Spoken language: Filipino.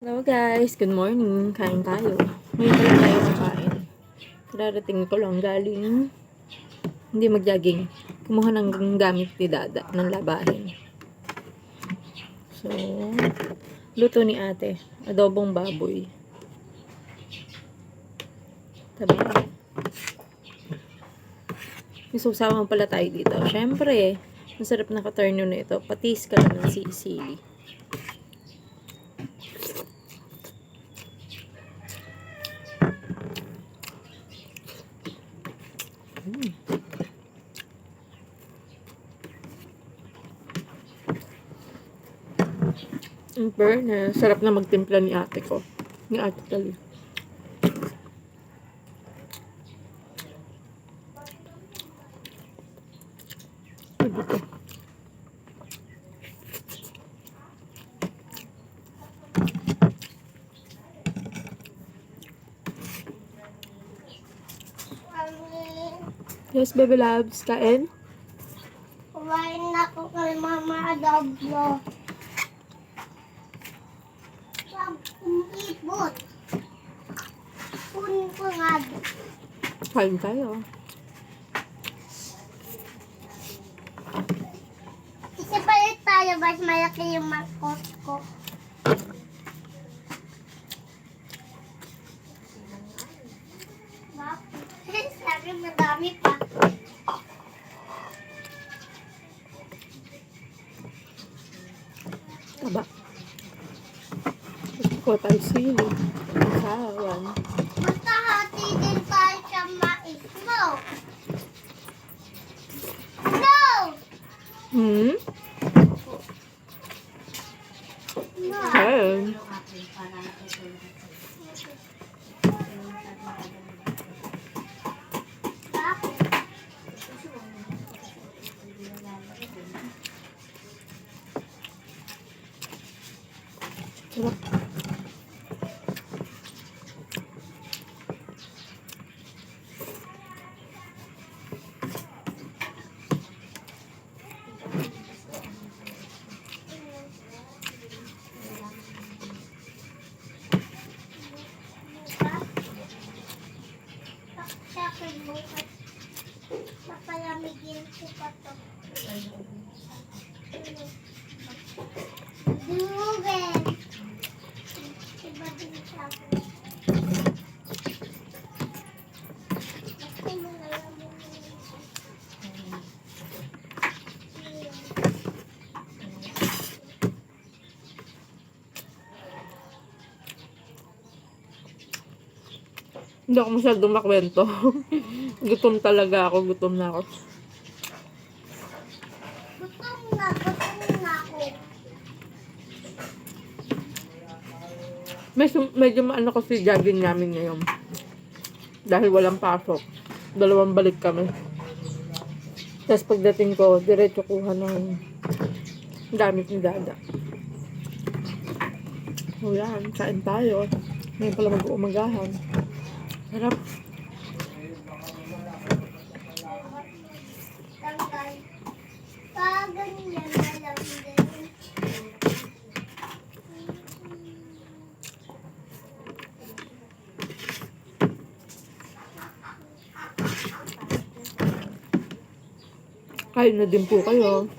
Hello guys, good morning. Kain tayo. Ngayon pa lang tayo kakain. Kararating ko lang galing hindi mag-jogging. Kumuha ng gamit ni Dada ng labahin. So, luto ni ate. Adobong baboy. Taba. May susawan pala tayo dito. Syempre, masarap na ka-turn na ito. Patis ka lang ng sili. In fairness, sarap na magtimpla ni ate ko. Ni ate Tali. Dito. Yes, baby loves. Kain? Kumain na ako kay Mama Adobo. Ipot. Kunin ko nga. Kain tayo. Kasi palit tayo, mas malaki yung makot ko. Sabi madami pa. Taba. Gusto ko tayo sili. Sawan. Basta hati din tayo sa mais mo. No! Hmm? No! Kain. Sarap. Sa akin bukas. Papalamigin ko pa to. Dugin. Iba din sa akin. Basta malalaman mo yun. Hindi ako masyadong makwento. Gutom talaga ako. Gutom na ako. Gutom na ako. Medyo maano kasi jogging namin ngayon. Dahil walang pasok. 2 balik kami. Tapos pagdating ko, diretso kuha ng gamit ni Dada. O yan, kain tayo. Ngayon pala mag-uumagahan. Sarap. Tanggal. Ganyan na lang din. Kain na din po kayo.